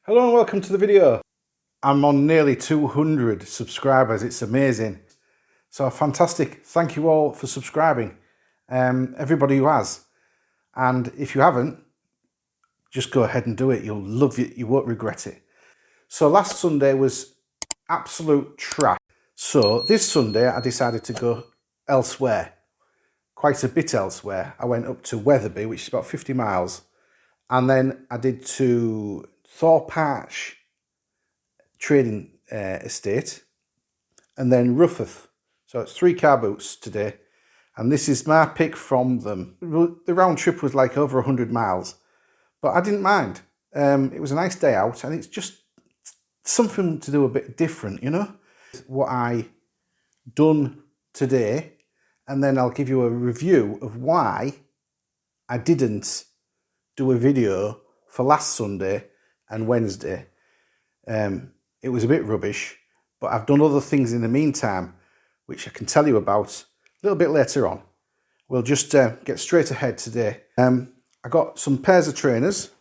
Hello and welcome to the video. I'm on nearly 200 subscribers. It's amazing. So fantastic. Thank you all for subscribing. Everybody who has. And if you haven't, just go ahead and do it. You'll love it. You won't regret it. So last Sunday was absolute trash. So this Sunday I decided to go elsewhere. Quite a bit elsewhere. I went up to Wetherby, which is about 50 miles. And then I did to Thorpe Arch trading estate, and then Rufforth. So it's 3 car boots today, and this is my pick from them. The round trip was like over 100 miles, but I didn't mind. It was a nice day out, and it's just something to do a bit different, you know? What I done today, and then I'll give you a review of why I didn't do a video for last Sunday and Wednesday. It was a bit rubbish, but I've done other things in the meantime, which I can tell you about a little bit later on. We'll just get straight ahead today. I got some pairs of trainers.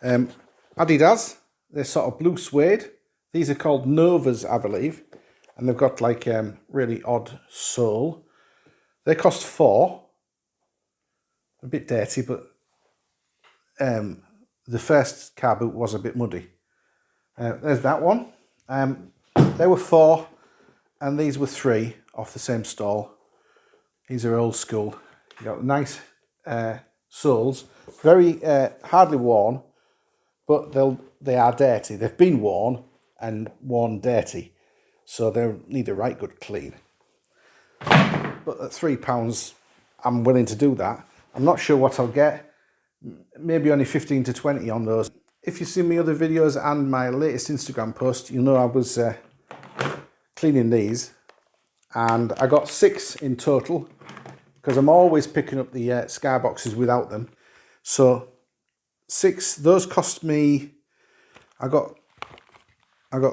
Adidas, they're sort of blue suede. These are called Novas, I believe. And they've got like really odd sole. They cost £4. A bit dirty, but the first car boot was a bit muddy. There's that one. They were £4 and these were £3 off the same stall. These are old school. You got nice soles, very hardly worn, but they are dirty. They've been worn and worn dirty, so they need a right good clean. But at £3, I'm willing to do that. I'm not sure what I'll get. Maybe only 15 to 20 on those. If you've seen my other videos and my latest Instagram post, you know I was cleaning these, and I got 6 in total because I'm always picking up the sky boxes without them. So 6, those cost me, I got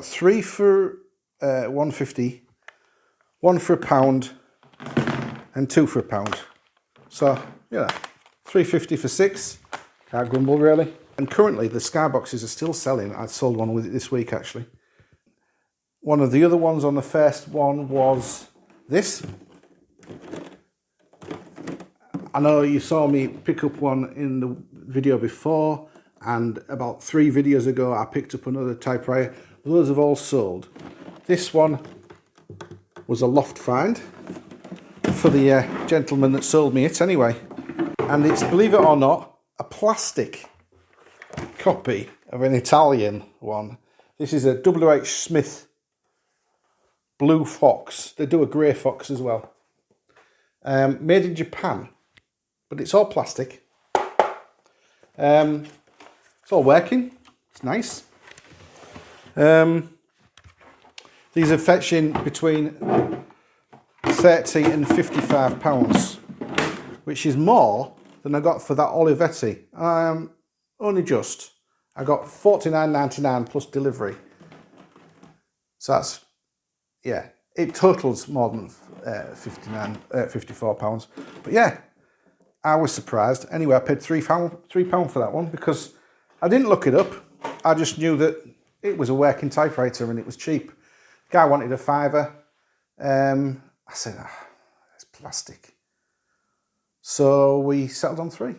3 for £1.50, 1 for £1, and 2 for £1. So yeah, £3.50 for 6. Can't grumble really. And currently the skyboxes are still selling. I sold one with it this week actually. One of the other ones on the first one was this. I know you saw me pick up one in the video before, and about 3 videos ago I picked up another typewriter. Those have all sold. This one was a loft find for the gentleman that sold me it anyway. And it's, believe it or not, a plastic copy of an Italian one. This is a W.H. Smith Blue Fox. They do a grey fox as well. Made in Japan, but it's all plastic. It's all working. It's nice. These are fetching between £30 and £55, which is more than I got for that Olivetti. Only just. I got $49.99 plus delivery. So that's, yeah, it totals more than £54. But yeah, I was surprised. Anyway, I paid £3 for that one because I didn't look it up. I just knew that it was a working typewriter and it was cheap. The guy wanted a £5. I said, it's plastic. So we settled on 3.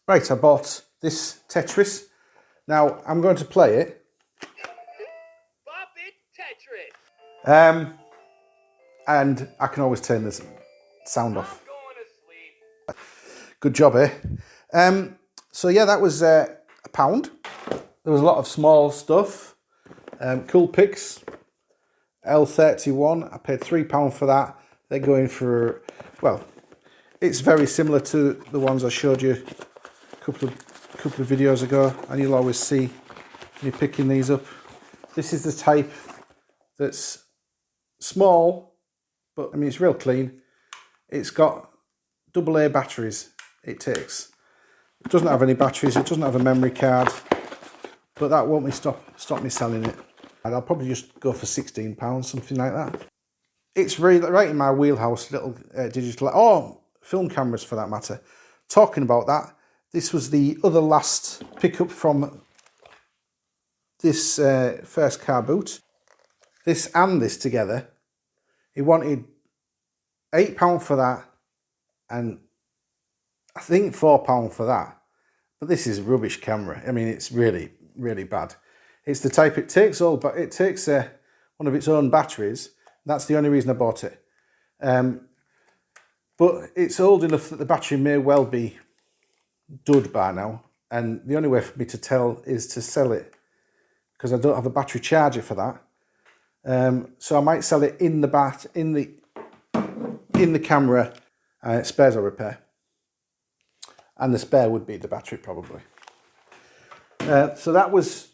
Right, I bought this Tetris. Now I'm going to play it. Bop it, Tetris. And I can always turn the sound off. I'm going to sleep. Good job, eh? So yeah, that was £1. There was a lot of small stuff. Cool picks. L31. I paid £3 for that. They're going for, well, it's very similar to the ones I showed you a couple of videos ago, and you'll always see me picking these up. This is the type that's small, but I mean it's real clean. It's got AA batteries. It takes. It doesn't have any batteries. It doesn't have a memory card, but that won't stop me selling it. And I'll probably just go for £16, something like that. It's really right in my wheelhouse. Little digital. Oh. Film cameras for that matter. Talking about that, this was the other last pickup from this first car boot, this and this together, he wanted £8 for that and I think £4 for that. But this is a rubbish camera. I mean, it's really, really bad. It's the type it takes one of its own batteries. That's the only reason I bought it. But it's old enough that the battery may well be dud by now. And the only way for me to tell is to sell it because I don't have a battery charger for that. So I might sell it in the camera. Spares or repair. And the spare would be the battery probably. So that was,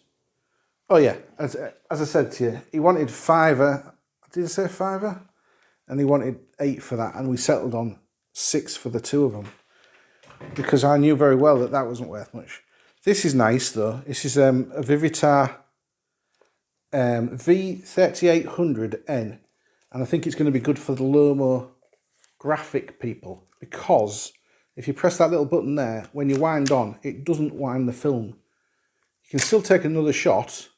oh yeah, as I said to you, he wanted £5. Did I say £5? And he wanted 8 for that, and we settled on 6 for the two of them because I knew very well that wasn't worth much. This is nice though. This is a Vivitar V3800N, and I think it's going to be good for the Lomo graphic people because if you press that little button there, when you wind on, it doesn't wind the film. You can still take another shot,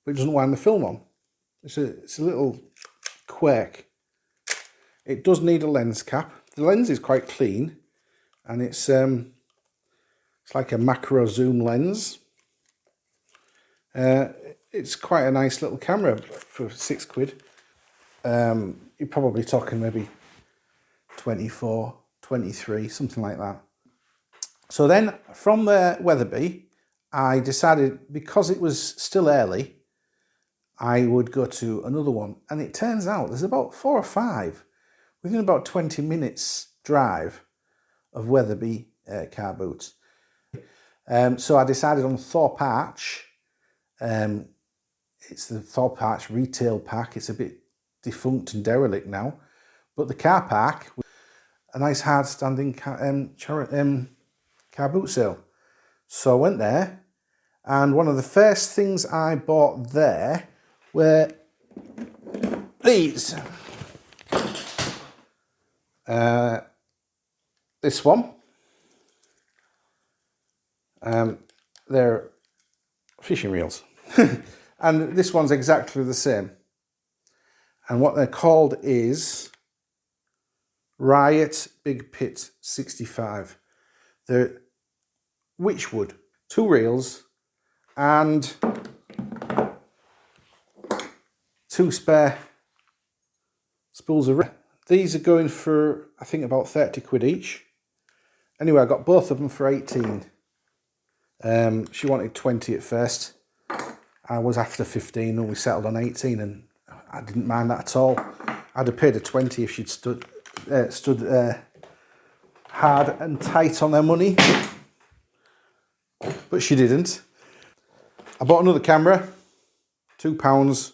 but it doesn't wind the film on. It's a little quirk. It does need a lens cap. The lens is quite clean, and it's like a macro zoom lens. It's quite a nice little camera for £6. You're probably talking maybe 24, 23, something like that. So then from the Weatherby, I decided because it was still early, I would go to another one. And it turns out there's about 4 or 5 within about 20 minutes drive of Weatherby car boots. So I decided on Thorpe Arch. It's the Thorpe Arch retail park. It's a bit defunct and derelict now. But the car park, a nice hard standing car boot sale. So I went there, and one of the first things I bought there were these. This one. They're fishing reels. And this one's exactly the same. And what they're called is Riot Big Pit 65. They're Witchwood, 2 reels and 2 spare spools of. These are going for, I think, about 30 quid each. Anyway, I got both of them for 18. She wanted 20 at first. I was after 15 and we settled on 18, and I didn't mind that at all. I'd have paid her 20 if she'd stood hard and tight on her money, but she didn't. I bought another camera, £2.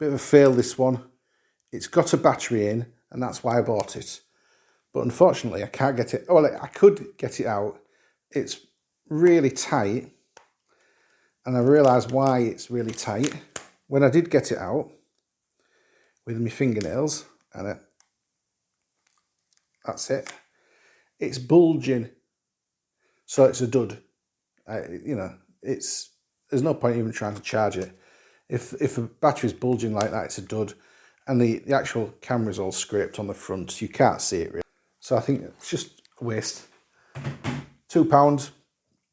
Bit of a fail, this one. It's got a battery in, and that's why I bought it. But unfortunately, I can't get it. Well, I could get it out. It's really tight, and I realised why it's really tight when I did get it out with my fingernails, and that's it. It's bulging, so it's a dud. There's no point even trying to charge it. If a battery's bulging like that, it's a dud, and the actual camera's all scraped on the front, so you can't see it really. So I think it's just a waste. £2,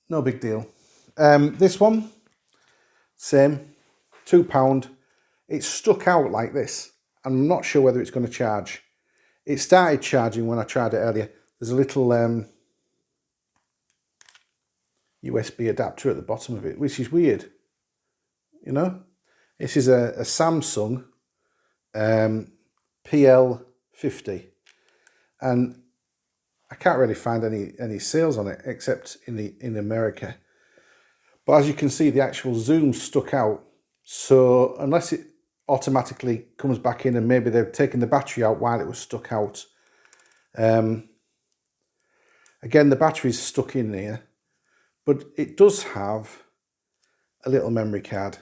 no big deal. This one, same, £2. It's stuck out like this. I'm not sure whether it's going to charge. It started charging when I tried it earlier. There's a little USB adapter at the bottom of it, which is weird. You know, this is a Samsung PL50, and I can't really find any sales on it except in America. But as you can see, the actual zoom stuck out. So unless it automatically comes back in, and maybe they've taken the battery out while it was stuck out. Again, the battery's stuck in here, but it does have a little memory card.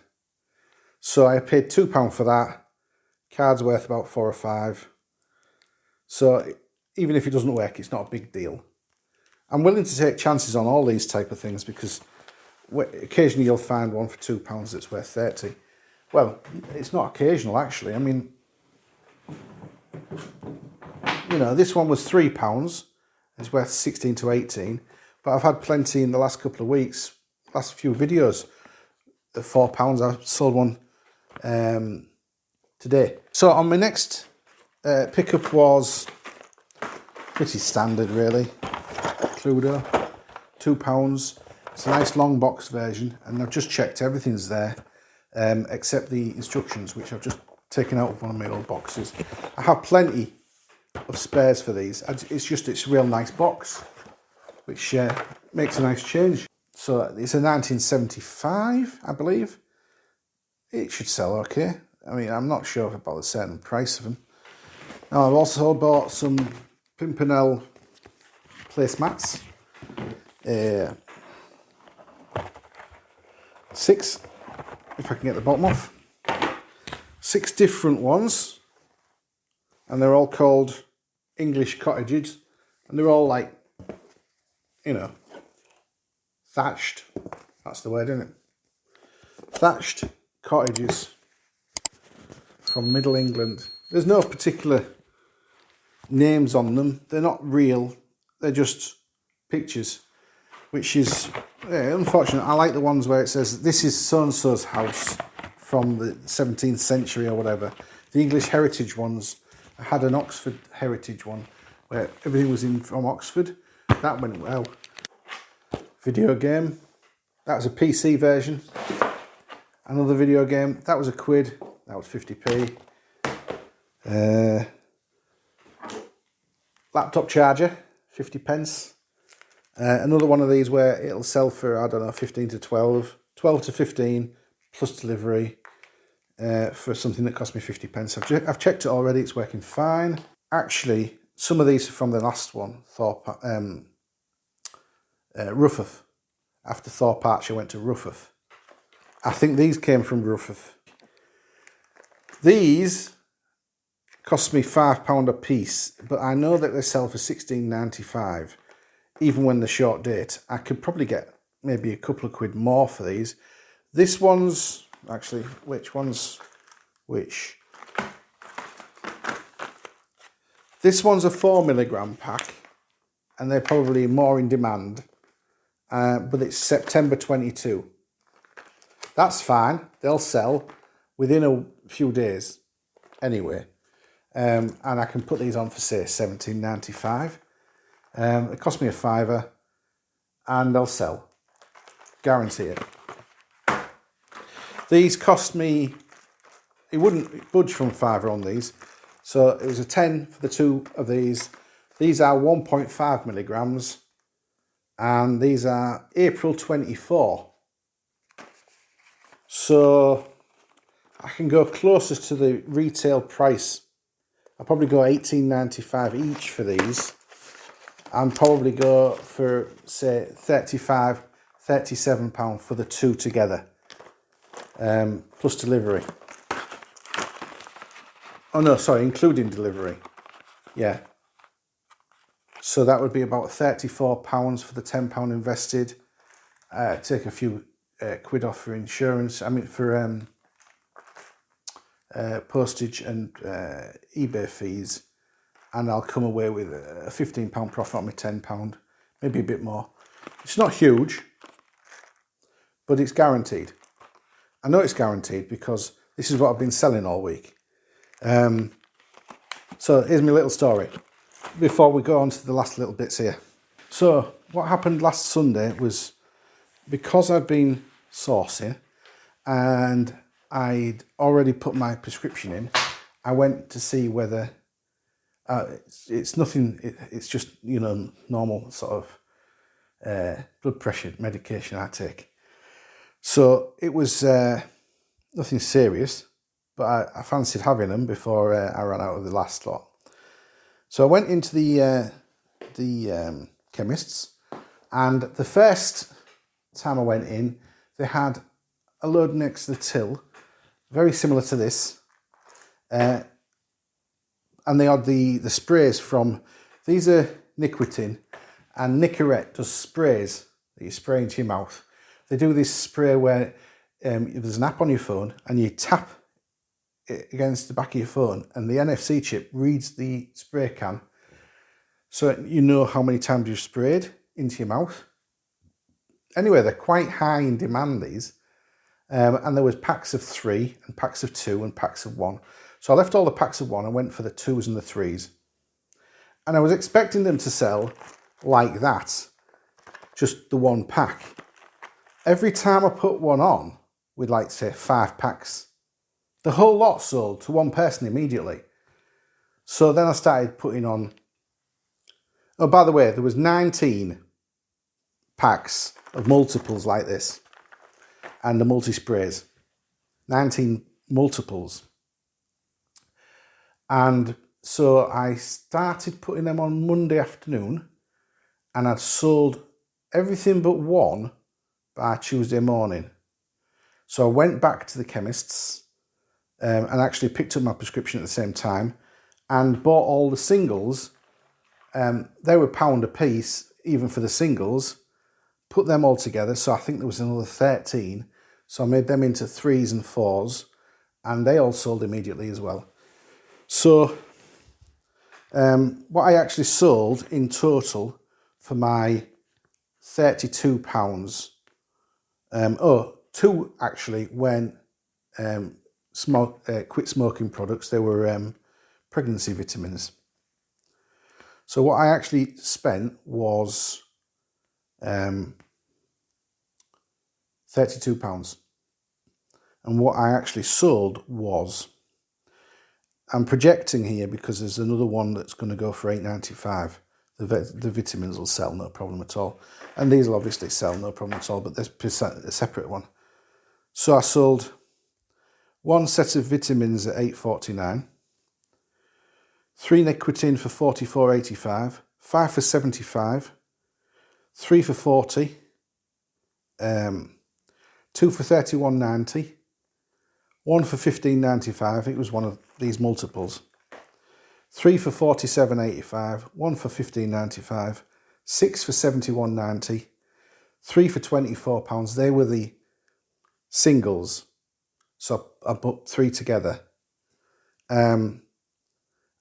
So I paid £2 for that. Card's worth about 4 or 5. So even if it doesn't work, it's not a big deal. I'm willing to take chances on all these type of things because occasionally you'll find one for £2 that's worth 30. Well, it's not occasional actually. I mean, you know, this one was £3. It's worth 16 to 18. But I've had plenty in the last couple of weeks, last few videos, at £4. I sold one today. So on my next pickup was pretty standard really. Cluedo, £2. It's a nice long box version, and I've just checked everything's there except the instructions, which I've just taken out of one of my old boxes. I have plenty of spares for these. It's a real nice box, which makes a nice change. So it's a 1975, I believe. It should sell okay. I mean, I'm not sure about the certain price of them. Now, I've also bought some Pimpernel placemats. 6, if I can get the bottom off. 6 different ones. And they're all called English cottages. And they're all like, you know, thatched. That's the word, isn't it? Thatched cottages from Middle England. There's no particular names on them. They're not real. They're just pictures, which is unfortunate. I like the ones where it says, this is so-and-so's house from the 17th century or whatever. The English heritage ones, I had an Oxford heritage one where everything was in from Oxford. That went well. Video game, that was a PC version. Another video game, that was a quid, that was 50p. Laptop charger, 50p. Another one of these where it'll sell for, I don't know, 15 to 12 to 15 plus delivery for something that cost me 50p. I've checked it already, it's working fine. Actually, some of these are from the last one, Ruffeth. After Thorpe Arch, I went to Ruffeth. I think these came from Ruffeth. These cost me £5 a piece, but I know that they sell for £16.95, even when they're short date. I could probably get maybe a couple of quid more for these. This one's, actually, which one's which? This one's a 4mg pack, and they're probably more in demand, but it's September 22. That's fine, they'll sell within a few days anyway. And I can put these on for, say, £17.95. It cost me a £5, and they'll sell. Guarantee it. These cost me, it wouldn't budge from £5 on these. So it was a 10 for the 2 of these. These are 1.5mg, and these are April 24. So I can go closest to the retail price. I'll probably go £18.95 each for these, and probably go for, say, £35, £37 for the 2 together, plus delivery. Oh no, sorry, including delivery. Yeah. So that would be about £34 for the £10 invested. Take a few quid off for insurance. I mean, for postage and eBay fees, and I'll come away with a £15 profit on my £10, maybe a bit more. It's not huge, but it's guaranteed. I know it's guaranteed because this is what I've been selling all week. So here's my little story before we go on to the last little bits here. So what happened last Sunday was, because I'd been sourcing and I'd already put my prescription in, I went to see whether it's nothing, it's just, you know, normal sort of blood pressure medication I take. So it was nothing serious, but I fancied having them before I ran out of the last lot. So I went into the chemist's, and the first time I went in, they had a load next to the till, very similar to this, and they had the sprays from, these are Nicotin, and Nicorette does sprays that you spray into your mouth. They do this spray where there's an app on your phone and you tap it against the back of your phone and the NFC chip reads the spray can, so you know how many times you've sprayed into your mouth. Anyway, they're quite high in demand, these. And there was packs of 3 and packs of 2 and packs of 1. So I left all the packs of 1 and went for the 2s and the 3s. And I was expecting them to sell like that, just the 1 pack. Every time I put one on, with like say 5 packs, the whole lot sold to one person immediately. So then I started putting on, oh, by the way, there was 19 packs of multiples like this and the multi-sprays. 19 multiples. And so I started putting them on Monday afternoon and I'd sold everything but 1 by Tuesday morning. So I went back to the chemists and actually picked up my prescription at the same time and bought all the singles. They were £1 a piece, even for the singles. Put them all together, so I think there was another 13. So I made them into 3s and 4s, and they all sold immediately as well. So what I actually sold in total for my £32, 2 actually went quit smoking products. They were pregnancy vitamins. So what I actually spent was £32. And what I actually sold was, I'm projecting here because there's another one that's going to go for £8.95. The vitamins will sell, no problem at all. And these will obviously sell, no problem at all, but there's a separate one. So I sold 1 set of vitamins at £8.49, 3 nicotine for £44.85, 5 for £75, 3 for £40, 2 for £31.90, 1 for £15.95, it was one of these multiples, 3 for £47.85, 1 for £15.95, 6 for £71.90, 3 for £24, they were the singles, so I put 3 together, and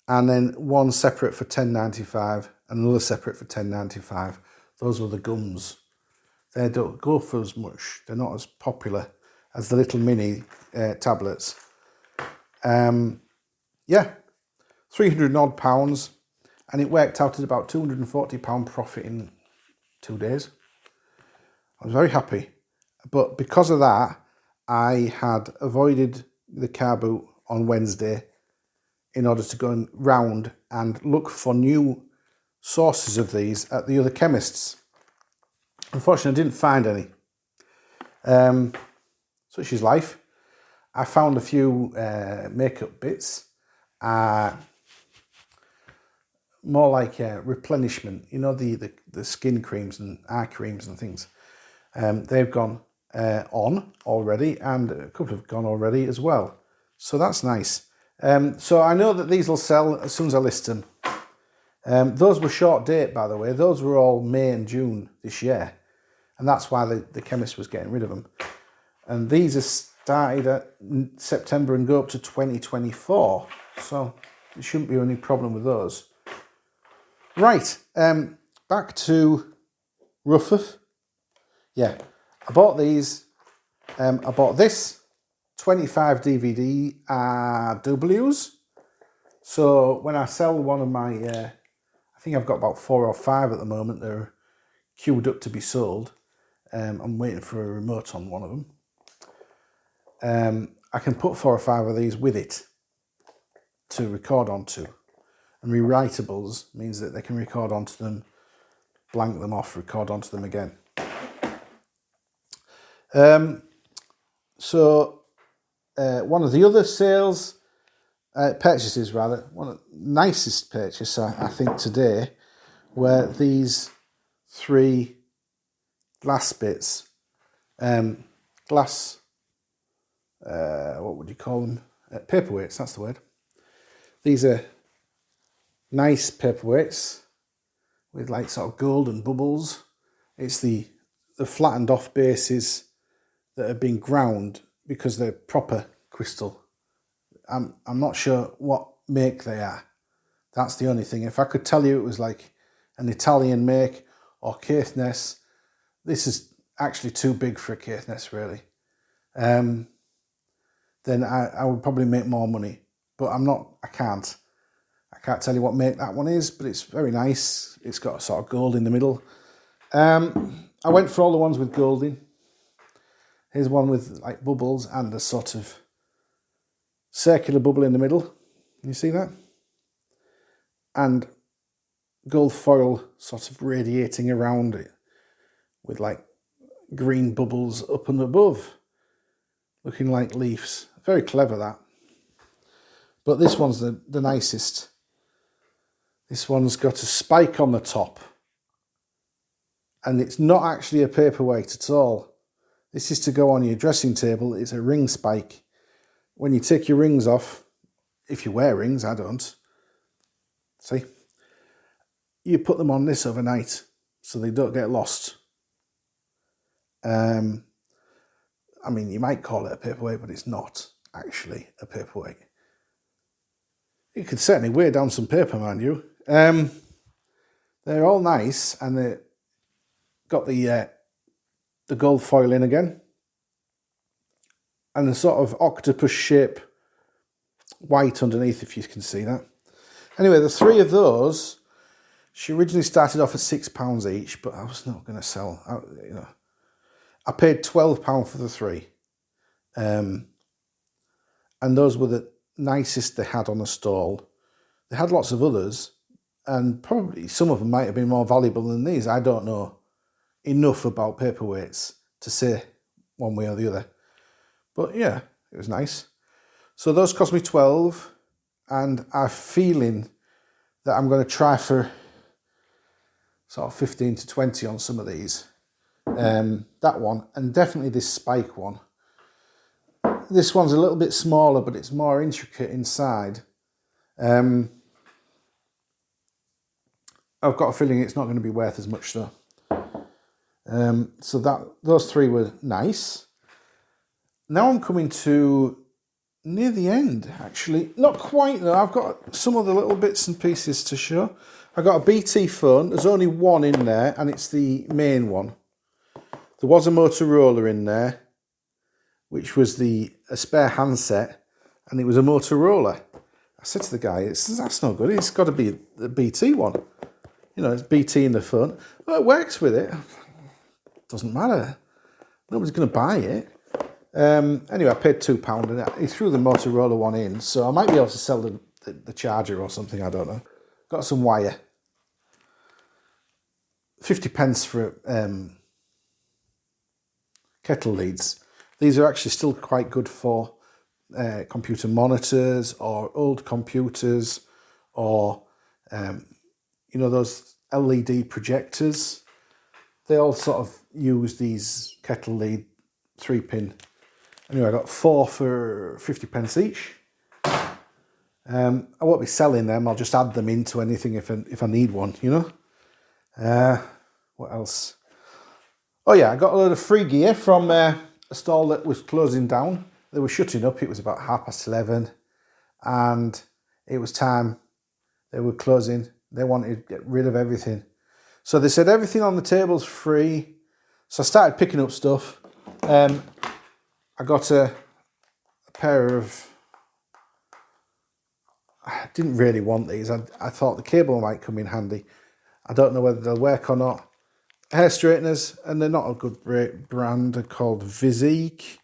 then 1 separate for £10.95 and another separate for £10.95. Those were the gums. They don't go for as much, they're not as popular as the little mini tablets. Yeah, 300 odd pounds, and it worked out at about £240 profit in 2 days. I was very happy, but because of that, I had avoided the car boot on Wednesday in order to go round and look for new sources of these at the other chemists. Unfortunately, I didn't find any. Such is life. I found a few makeup bits, more like replenishment. You know, the skin creams and eye creams and things. They've gone on already, and a couple have gone already as well. So that's nice. So I know that these will sell as soon as I list them. Those were short date, by the way. Those were all May and June this year. And that's why the chemist was getting rid of them. And these are started at September and go up to 2024. So there shouldn't be any problem with those. Right, back to Rufford. Yeah, I bought these. I bought this 25 DVD RWs. So when I sell one of my, I think I've got about 4 or 5 at the moment. They're queued up to be sold. I'm waiting for a remote on one of them. I can put 4 or 5 of these with it to record onto. And rewritables means that they can record onto them, blank them off, record onto them again. So one of the other purchases, one of the nicest purchase I think today were these 3 glass bits. Glass, what would you call them? Paperweights, that's the word. These are nice paperweights with like sort of golden bubbles. It's the the flattened off bases that have been ground because they're proper crystal. I'm not sure what make they are. That's the only thing. If I could tell you it was like an Italian make or Caithness, this is actually too big for a Caithness, really. Then I would probably make more money. But I can't tell you what make that one is, but it's very nice. It's got a sort of gold in the middle. I went for all the ones with gold in. Here's one with like bubbles and a sort of circular bubble in the middle. You see that? And gold foil sort of radiating around it with like green bubbles up and above, looking like leaves. Very clever, that. But this one's the nicest. This one's got a spike on the top. And it's not actually a paperweight at all. This is to go on your dressing table. It's a ring spike. When you take your rings off, if you wear rings, I don't. See? You put them on this overnight so they don't get lost. I mean, you might call it a paperweight, but it's not actually a paperweight. You could certainly weigh down some paper, mind you. They're all nice, and they got the gold foil in again, and the sort of octopus shape white underneath, if you can see that. Anyway, the three of those, she originally started off at £6 each, but I was not going to sell. I paid £12 for the three, and those were the nicest they had on the stall. They had lots of others, and probably some of them might have been more valuable than these. I don't know enough about paperweights to say one way or the other. But yeah, it was nice. So those cost me 12, and I'm feeling that I'm going to try for sort of 15 to 20 on some of these. That one, and definitely this spike one. This one's a little bit smaller, but it's more intricate inside. I've got a feeling it's not going to be worth as much though. So those three were nice. Now I'm coming to near the end, actually. Not quite though. I've got some other little bits and pieces to show. I've got a BT phone. There's only one in there, and it's the main one. There was a Motorola in there, which was a spare handset, and it was a Motorola. I said to the guy, that's not good. It's got to be the BT one. You know, it's BT in the phone. Well, it works with it. Doesn't matter. Nobody's going to buy it. Anyway, I paid £2, and he threw the Motorola one in, so I might be able to sell the charger or something, I don't know. Got some wire. 50 pence for kettle leads. These are actually still quite good for computer monitors or old computers or, those LED projectors. They all sort of use these kettle lead 3-pin. Anyway, I got 4 for 50 pence each. I won't be selling them. I'll just add them into anything if I need one, you know. What else? Oh yeah, I got a load of free gear from a stall that was closing down. They were shutting up. It was about 11:30, and it was time. They were closing. They wanted to get rid of everything. So they said everything on the table's free. So I started picking up stuff. I got a pair of... I didn't really want these. I thought the cable might come in handy. I don't know whether they'll work or not. Hair straighteners, and they're not a good brand. They're called Visiq.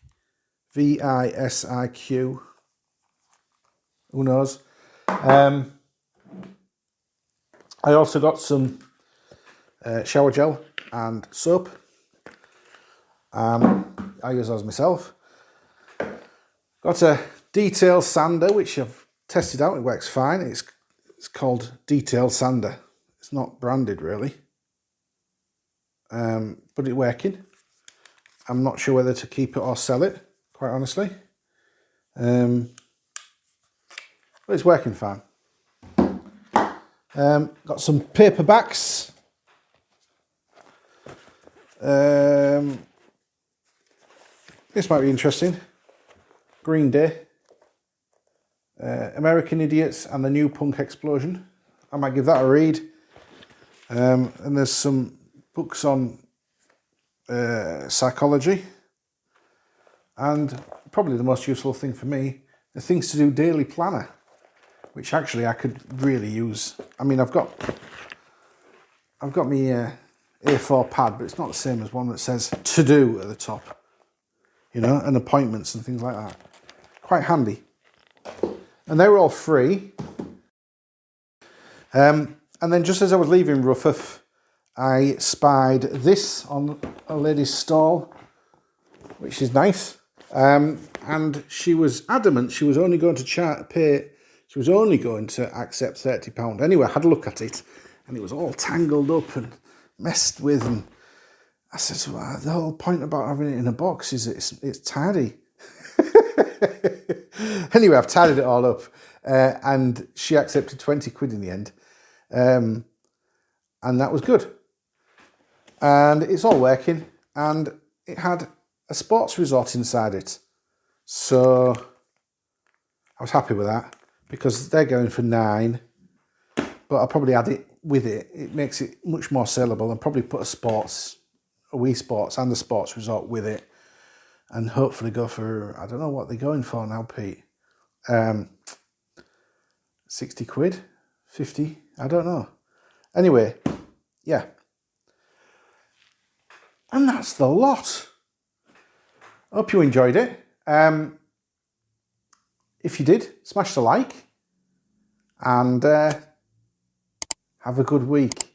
Visiq. Who knows? I also got some shower gel and soap. I use those myself. Got a detail sander, which I've tested out. It works fine. It's called Detail Sander. It's not branded really, but it's working. I'm not sure whether to keep it or sell it, quite honestly. But it's working fine. Got some paperbacks. This might be interesting. Green Day. American Idiots and the New Punk Explosion. I might give that a read. And there's some books on psychology. And probably the most useful thing for me, the Things to Do Daily Planner, which actually I could really use. I mean, I've got my A4 pad, but it's not the same as one that says to do at the top, you know, and appointments and things like that. Quite handy. And they were all free. And then just as I was leaving Rufford, I spied this on a lady's stall, which is nice. And she was adamant she was only going to she was only going to accept £30. Anyway, I had a look at it, and it was all tangled up and messed with. And I said, well, the whole point about having it in a box is it's tidy. Anyway, I've tidied it all up, and she accepted 20 quid in the end. And that was good. And it's all working, and it had a sports resort inside it. So I was happy with that, because they're going for 9, but I'll probably add it with it. It makes it much more saleable, and probably put a Wii Sports and the sports resort with it, and hopefully go for, I don't know what they're going for now, Pete. 60 quid? 50? I don't know. Anyway, yeah. And that's the lot. Hope you enjoyed it. If you did, smash the like, and have a good week.